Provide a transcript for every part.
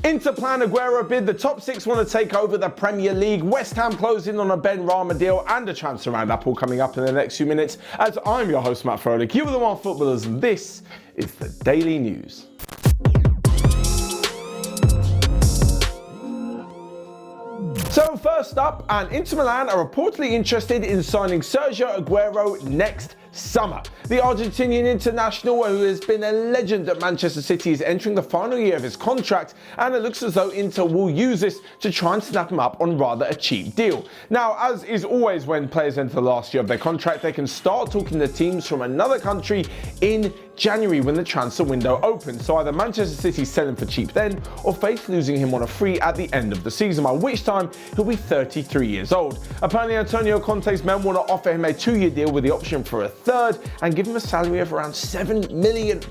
Inter plan Aguero bid, the top six want to take over the Premier League, West Ham closing on a Ben Rama deal, and a transfer roundup all coming up in the next few minutes. As I'm your host, Matt Froelich, you are the OneFootballers, and this is the Daily News. So first up, and Inter Milan are reportedly interested in signing Sergio Aguero next summer. The Argentinian international, who has been a legend at Manchester City, is entering the final year of his contract, and it looks as though Inter will use this to try and snap him up on rather a cheap deal. Now, as is always when players enter the last year of their contract, they can start talking to teams from another country in January when the transfer window opens. So either Manchester City sell him for cheap then, or face losing him on a free at the end of the season, by which time he'll be 33 years old. Apparently, Antonio Conte's men want to offer him a 2-year deal with the option for a third and give him a salary of around £7 million.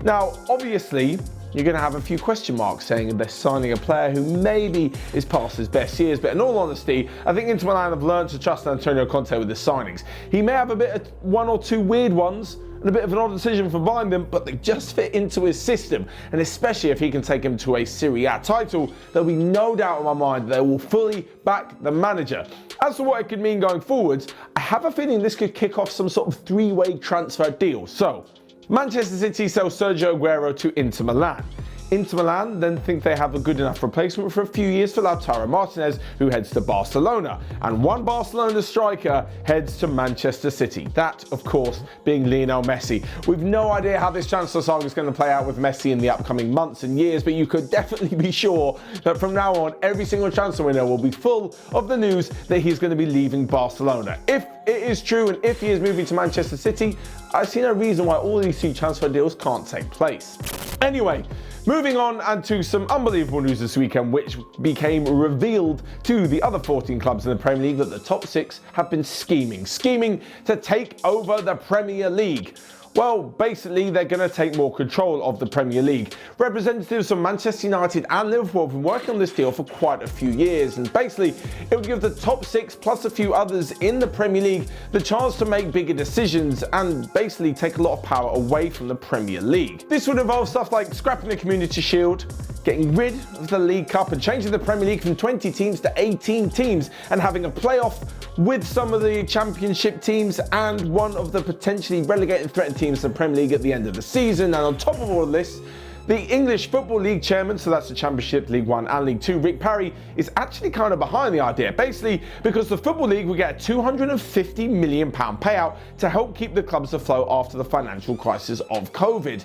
Now, obviously, you're going to have a few question marks saying they're signing a player who maybe is past his best years, but in all honesty, I think Inter Milan have learned to trust Antonio Conte with his signings. He may have a bit of one or two weird ones and a bit of an odd decision for buying them, but they just fit into his system, and especially if he can take him to a Serie A title, there'll be no doubt in my mind that they will fully back the manager. As for what it could mean going forwards, I have a feeling this could kick off some sort of three-way transfer deal. So, Manchester City sell Sergio Aguero to Inter Milan. Inter Milan then think they have a good enough replacement for a few years for Lautaro Martinez, who heads to Barcelona. And one Barcelona striker heads to Manchester City. That, of course, being Lionel Messi. We've no idea how this transfer saga is going to play out with Messi in the upcoming months and years, but you could definitely be sure that from now on, every single transfer window will be full of the news that he's going to be leaving Barcelona. If it is true and if he is moving to Manchester City, I see no reason why all these two transfer deals can't take place. Anyway, moving on and to some unbelievable news this weekend, which became revealed to the other 14 clubs in the Premier League that the top six have been scheming to take over the Premier League. Well, basically, they're going to take more control of the Premier League. Representatives from Manchester United and Liverpool have been working on this deal for quite a few years, and basically, it would give the top six plus a few others in the Premier League the chance to make bigger decisions and basically take a lot of power away from the Premier League. This would involve stuff like scrapping the Community Shield, getting rid of the League Cup and changing the Premier League from 20 teams to 18 teams and having a playoff with some of the Championship teams and one of the potentially relegated threatened teams to the Premier League at the end of the season. And on top of all of this, the English Football League chairman, so that's the Championship, League One and League Two, Rick Parry, is actually kind of behind the idea, basically because the Football League will get a £250 million payout to help keep the clubs afloat after the financial crisis of COVID.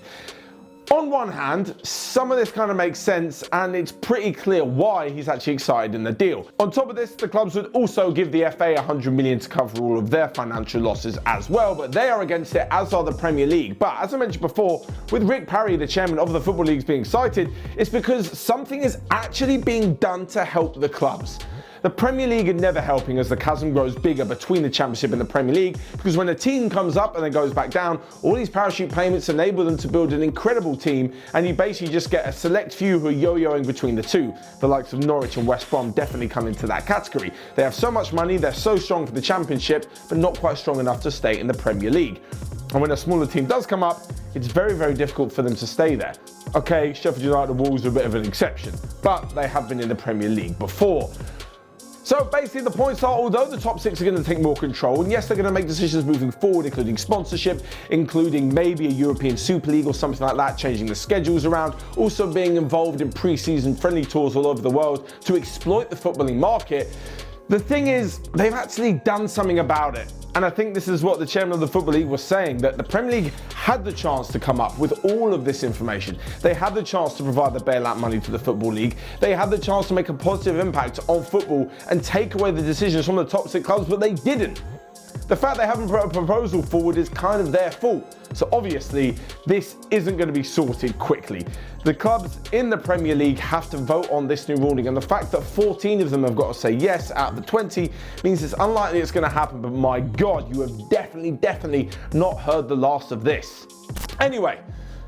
On one hand, some of this kind of makes sense, and it's pretty clear why he's actually excited in the deal. On top of this, the clubs would also give the FA £100 million to cover all of their financial losses as well, but they are against it, as are the Premier League. But as I mentioned before, with Rick Parry, the chairman of the Football League, being cited, it's because something is actually being done to help the clubs. The Premier League are never helping as the chasm grows bigger between the Championship and the Premier League, because when a team comes up and then goes back down, all these parachute payments enable them to build an incredible team, and you basically just get a select few who are yo-yoing between the two. The likes of Norwich and West Brom definitely come into that category. They have so much money, they're so strong for the Championship, but not quite strong enough to stay in the Premier League. And when a smaller team does come up, it's very, very difficult for them to stay there. Okay, Sheffield United and Wolves are a bit of an exception, but they have been in the Premier League before. So basically the points are, although the top six are going to take more control, and yes, they're going to make decisions moving forward, including sponsorship, including maybe a European Super League or something like that, changing the schedules around, also being involved in pre-season friendly tours all over the world to exploit the footballing market. The thing is, they've actually done something about it. And I think this is what the chairman of the Football League was saying, that the Premier League had the chance to come up with all of this information. They had the chance to provide the bailout money to the Football League. They had the chance to make a positive impact on football and take away the decisions from the top six clubs, but they didn't. The fact they haven't put a proposal forward is kind of their fault. So obviously, this isn't going to be sorted quickly. The clubs in the Premier League have to vote on this new ruling, and the fact that 14 of them have got to say yes out of the 20 means it's unlikely it's going to happen, but my God, you have definitely not heard the last of this. Anyway,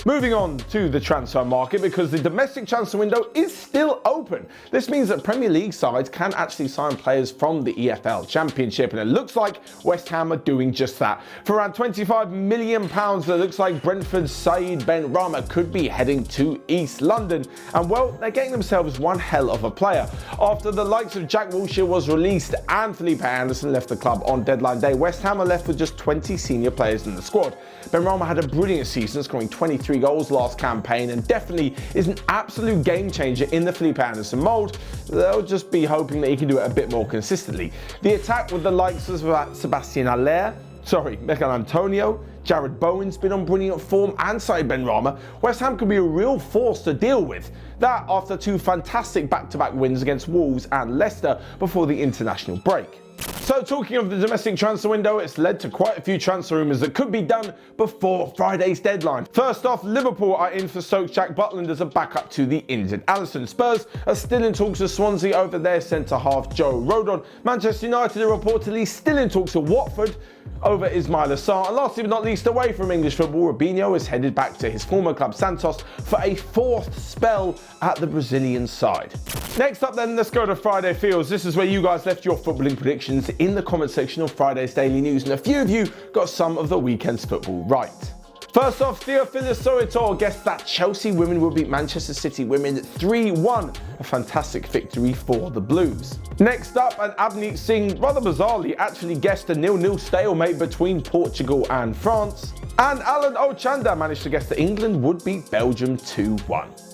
Moving on to the transfer market, because the domestic transfer window is still open. This means that Premier League sides can actually sign players from the EPL Championship, and it looks like West Ham are doing just that. For around £25 million, it looks like Brentford's Ben Rama could be heading to East London. And well, they're getting themselves one hell of a player. After the likes of Jack Wilshere was released and Felipe Anderson left the club on deadline day, West Ham are left with just 20 senior players in the squad. Benrahma had a brilliant season, scoring 23 goals last campaign, and definitely is an absolute game changer in the Felipe Anderson mould. They'll just be hoping that he can do it a bit more consistently. The attack with the likes of Sebastian Haller, Michael Antonio, Jared Bowen's been on brilliant form, and Benrahma. West Ham could be a real force to deal with. That after two fantastic back-to-back wins against Wolves and Leicester before the international break. So talking of the domestic transfer window, it's led to quite a few transfer rumours that could be done before Friday's deadline. First off, Liverpool are in for Stoke Jack Butland as a backup to the injured Alisson. Spurs are still in talks with Swansea over their centre-half Joe Rodon. Manchester United are reportedly still in talks with Watford over Ismail Assar. And lastly but not least, away from English football, Robinho is headed back to his former club Santos for a fourth spell at the Brazilian side. Next up then, let's go to Friday Feels. This is where you guys left your footballing predictions in the comment section of Friday's Daily News, and a few of you got some of the weekend's football right. First off, Theophilus Soitor guessed that Chelsea women will beat Manchester City women 3-1, a fantastic victory for the Blues. Next up, and Avneet Singh rather bizarrely actually guessed a 0-0 stalemate between Portugal and France. And Alan Ochanda managed to guess that England would beat Belgium 2-1.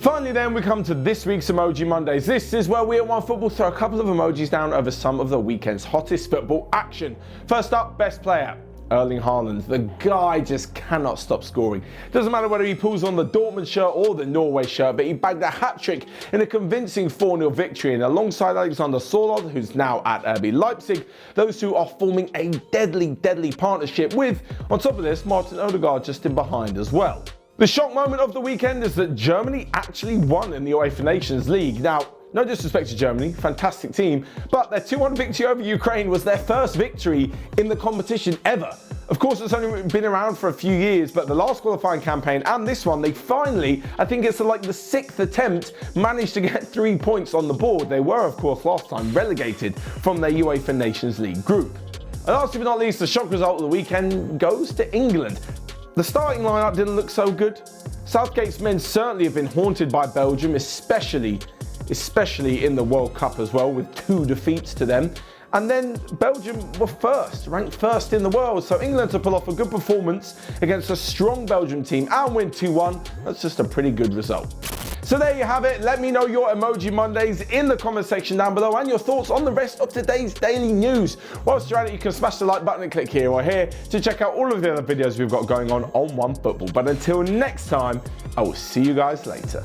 Finally then, we come to this week's Emoji Mondays. This is where we at OneFootball throw a couple of emojis down over some of the weekend's hottest football action. First up, best player. Erling Haaland. The guy just cannot stop scoring. Doesn't matter whether he pulls on the Dortmund shirt or the Norway shirt, but he bagged a hat-trick in a convincing 4-0 victory, and alongside Alexander Sørloth, who's now at RB Leipzig, those two are forming a deadly partnership with, on top of this, Martin Odegaard just in behind as well. The shock moment of the weekend is that Germany actually won in the UEFA Nations League. Now, no disrespect to Germany, fantastic team, but their 2-1 victory over Ukraine was their first victory in the competition ever. Of course, it's only been around for a few years, but the last qualifying campaign and this one, they finally, I think it's like the 6th attempt, managed to get 3 points on the board. They were, of course, last time relegated from their UEFA Nations League group. And last but not least, the shock result of the weekend goes to England. The starting lineup didn't look so good. Southgate's men certainly have been haunted by Belgium, especially in the World Cup as well, with 2 defeats to them. And then Belgium were ranked first in the world. So England to pull off a good performance against a strong Belgium team and win 2-1, that's just a pretty good result. So there you have it. Let me know your Emoji Mondays in the comment section down below and your thoughts on the rest of today's daily news. Whilst you're at it, you can smash the like button and click here or here to check out all of the other videos we've got going on OneFootball. But until next time, I will see you guys later.